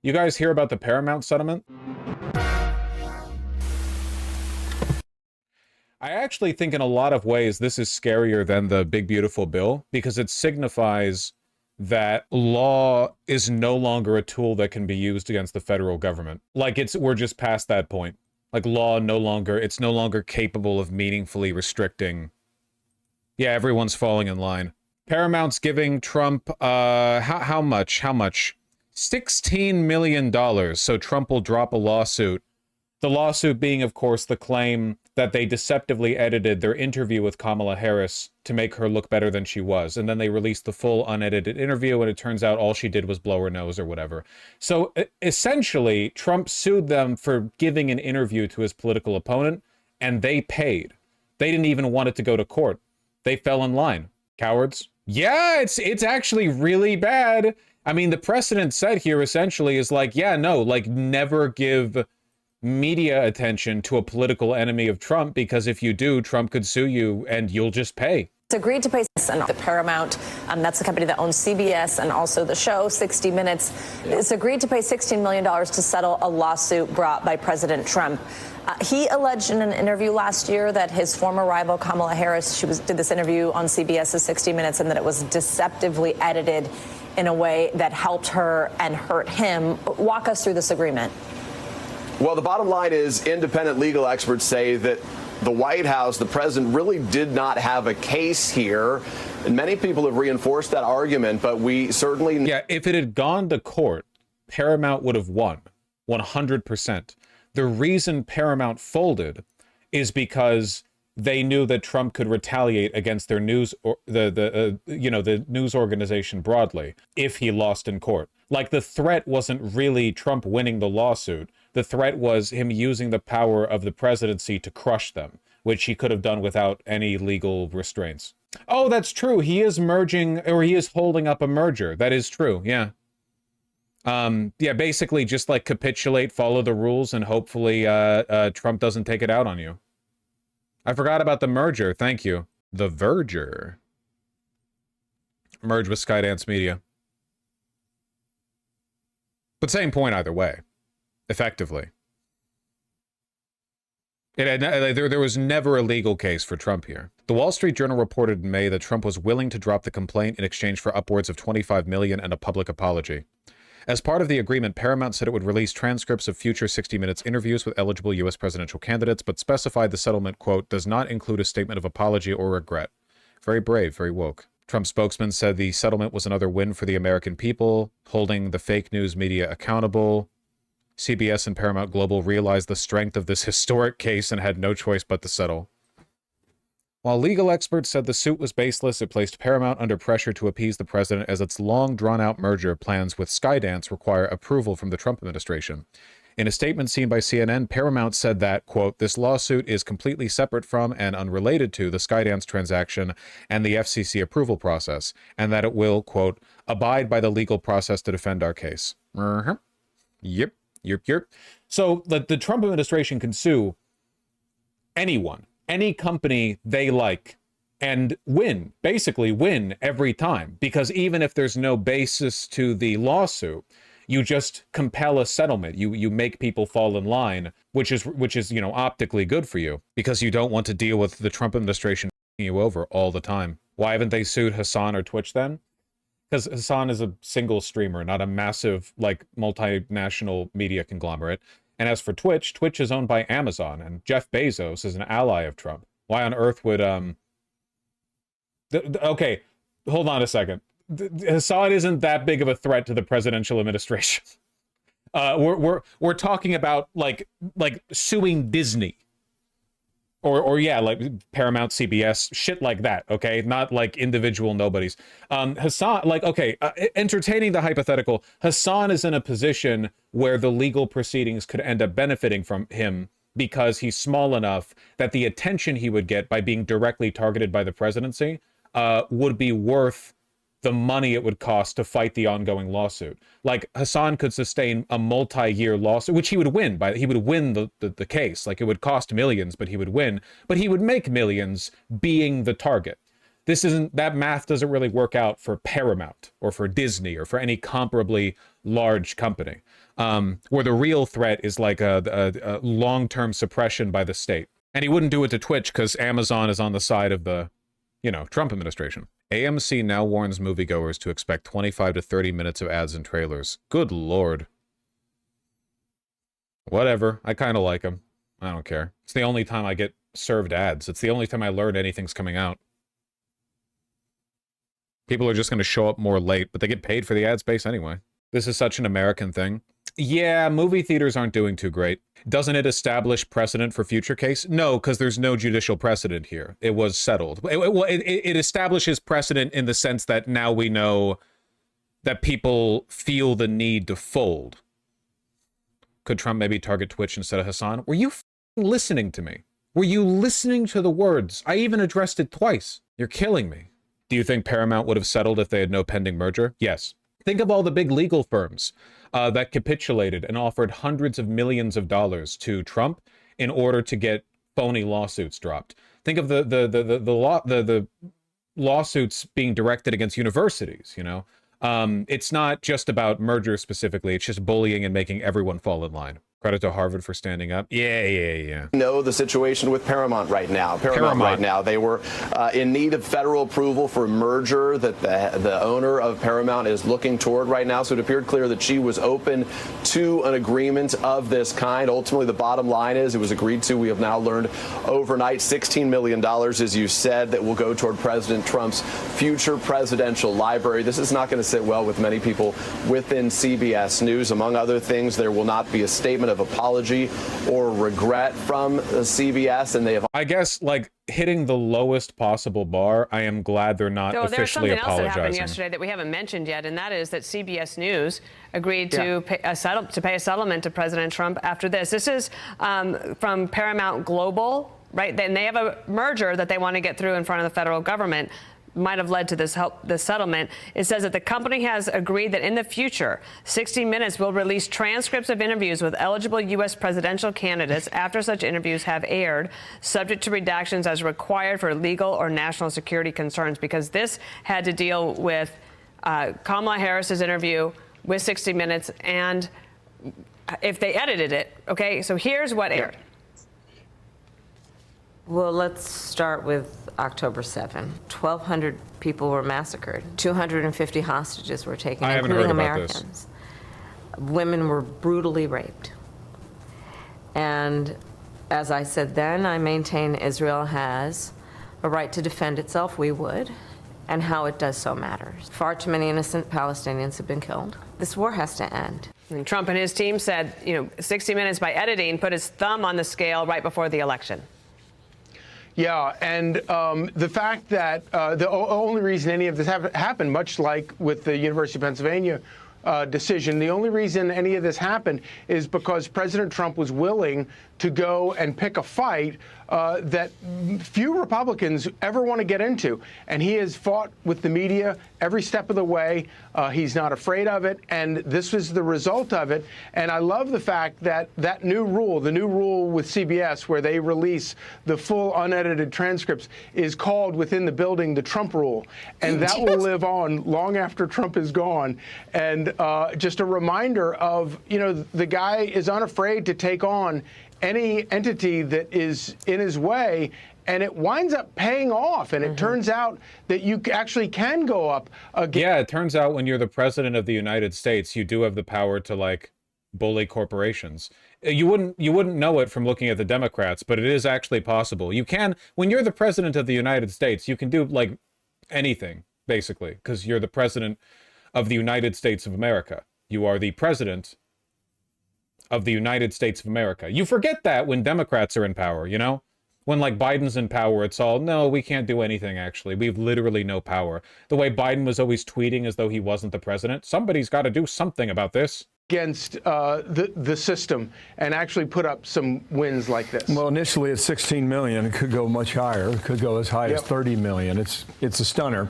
You guys hear about the Paramount settlement? I actually think in a lot of ways this is scarier than the big beautiful bill because it signifies that law is no longer a tool that can be used against the federal government. Like we're just past that point. Like it's no longer capable of meaningfully restricting. Yeah, everyone's falling in line. Paramount's giving Trump, how much? How much? $16 million, so Trump will drop a lawsuit. The lawsuit being, of course, the claim that they deceptively edited their interview with Kamala Harris to make her look better than she was. And then they released the full unedited interview, and it turns out all she did was blow her nose or whatever. So essentially, Trump sued them for giving an interview to his political opponent, and they paid. They didn't even want it to go to court. They fell in line. Cowards. Yeah, it's actually really bad. I mean, the precedent set here essentially is like, yeah, no, like never give media attention to a political enemy of Trump, because if you do, Trump could sue you and you'll just pay. It's agreed to pay the Paramount, that's the company that owns CBS and also the show 60 Minutes. It's agreed to pay $16 million to settle a lawsuit brought by President Trump. He alleged in an interview last year that his former rival Kamala Harris, did this interview on CBS's 60 Minutes, and that it was deceptively edited in a way that helped her and hurt him. Walk us through this agreement. Well, the bottom line is independent legal experts say that the White House, the president, really did not have a case here. And many people have reinforced that argument, but we certainly... Yeah, if it had gone to court, Paramount would have won 100%. The reason Paramount folded is because they knew that Trump could retaliate against their news, or the news organization broadly, if he lost in court. Like, the threat wasn't really Trump winning the lawsuit. The threat was him using the power of the presidency to crush them, which he could have done without any legal restraints. Oh, that's true. He is merging, or he is holding up a merger. That is true. Yeah. Yeah, basically just like capitulate, follow the rules, and hopefully Trump doesn't take it out on you. I forgot about the merger. Thank you. The Verger. Merge with Skydance Media. But same point either way. Effectively. There was never a legal case for Trump here. The Wall Street Journal reported in May that Trump was willing to drop the complaint in exchange for upwards of $25 million and a public apology. As part of the agreement, Paramount said it would release transcripts of future 60 Minutes interviews with eligible U.S. presidential candidates, but specified the settlement, quote, does not include a statement of apology or regret. Very brave, very woke. Trump's spokesman said the settlement was another win for the American people, holding the fake news media accountable. CBS and Paramount Global realized the strength of this historic case and had no choice but to settle. While legal experts said the suit was baseless, it placed Paramount under pressure to appease the president as its long drawn-out merger plans with Skydance require approval from the Trump administration. In a statement seen by CNN, Paramount said that, quote, this lawsuit is completely separate from and unrelated to the Skydance transaction and the FCC approval process, and that it will, quote, abide by the legal process to defend our case. Yep. So the Trump administration can sue anyone, any company they like, and basically win every time. Because even if there's no basis to the lawsuit, you just compel a settlement. You make people fall in line, which is optically good for you, because you don't want to deal with the Trump administration you over all the time. Why haven't they sued Hassan or Twitch then? Because Hassan is a single streamer, not a massive, like, multinational media conglomerate. And as for Twitch, Twitch is owned by Amazon, and Jeff Bezos is an ally of Trump. Why on earth would, okay, hold on a second. Hassan isn't that big of a threat to the presidential administration. We're talking about, like suing Disney. Or yeah, like Paramount, CBS, shit like that, okay? Not like individual nobodies. Hassan, like, okay, entertaining the hypothetical, Hassan is in a position where the legal proceedings could end up benefiting from him because he's small enough that the attention he would get by being directly targeted by the presidency would be worth the money it would cost to fight the ongoing lawsuit. Like, Hassan could sustain a multi-year lawsuit, which he would win. He would win the case. Like, it would cost millions, but he would win. But he would make millions being the target. That math doesn't really work out for Paramount or for Disney or for any comparably large company. where the real threat is like a long-term suppression by the state. And he wouldn't do it to Twitch because Amazon is on the side of the, Trump administration. AMC now warns moviegoers to expect 25 to 30 minutes of ads and trailers. Good Lord. Whatever. I kind of like them. I don't care. It's the only time I get served ads. It's the only time I learn anything's coming out. People are just going to show up more late, but they get paid for the ad space anyway. This is such an American thing. Yeah, movie theaters aren't doing too great. Doesn't it establish precedent for future case? No, because there's no judicial precedent here. It was settled. It establishes precedent in the sense that now we know that people feel the need to fold. Could Trump maybe target Twitch instead of Hassan? Were you listening to me? Were you listening to the words? I even addressed it twice. You're killing me. Do you think Paramount would have settled if they had no pending merger? Yes. Think of all the big legal firms that capitulated and offered hundreds of millions of dollars to Trump in order to get phony lawsuits dropped. Think of the lawsuits being directed against universities, It's not just about mergers specifically. It's just bullying and making everyone fall in line. Credit to Harvard for standing up. Yeah. Know the situation with Paramount right now. Paramount right now, they were in need of federal approval for a merger that the owner of Paramount is looking toward right now. So it appeared clear that she was open to an agreement of this kind. Ultimately, the bottom line is it was agreed to. We have now learned overnight $16 million, as you said, that will go toward President Trump's future presidential library. This is not going to sit well with many people within CBS News. Among other things, there will not be a statement of apology or regret from CBS, and they have, I guess, like hitting the lowest possible bar. I am glad they're not officially there's something apologizing. else that happened yesterday that we haven't mentioned yet, and that is that CBS News agreed to pay a settlement to President Trump after this. This is from Paramount Global, right? Then they have a merger that they want to get through in front of the federal government. Might have led to this settlement. It says that the company has agreed that in the future, 60 Minutes will release transcripts of interviews with eligible U.S. presidential candidates after such interviews have aired, subject to redactions as required for legal or national security concerns, because this had to deal with Kamala Harris's interview with 60 Minutes and if they edited it. Okay, so here's what aired. Well, let's start with October 7. 1,200 people were massacred. 250 hostages were taken, including Americans. Women were brutally raped. And as I said then, I maintain Israel has a right to defend itself. We would. And how it does so matters. Far too many innocent Palestinians have been killed. This war has to end. And Trump and his team said, 60 Minutes by editing put his thumb on the scale right before the election. Yeah, and the fact that the only reason any of this happened, much like with the University of Pennsylvania decision, the only reason any of this happened is because President Trump was willing to go and pick a fight that few Republicans ever want to get into. And he has fought with the media every step of the way. He's not afraid of it. And this was the result of it. And I love the fact that the new rule with CBS, where they release the full unedited transcripts, is called within the building the Trump rule. And that will live on long after Trump is gone. And just a reminder of, the guy is unafraid to take on any entity that is in his way, and it winds up paying off. And it turns out that you actually can go up again. Yeah, it turns out when you're the president of the United States, you do have the power to bully corporations. You wouldn't know it from looking at the Democrats, but it is actually possible. You can, when you're the president of the United States, you can do anything basically, because you're the president of the United States of America. You are the president of the United States of America. You forget that when Democrats are in power, When Biden's in power, it's all, no, we can't do anything, actually. We have literally no power. The way Biden was always tweeting as though he wasn't the president. Somebody's got to do something about this. Against the system and actually put up some wins like this. Well, initially at 16 million, it could go much higher. It could go as high as 30 million. It's a stunner.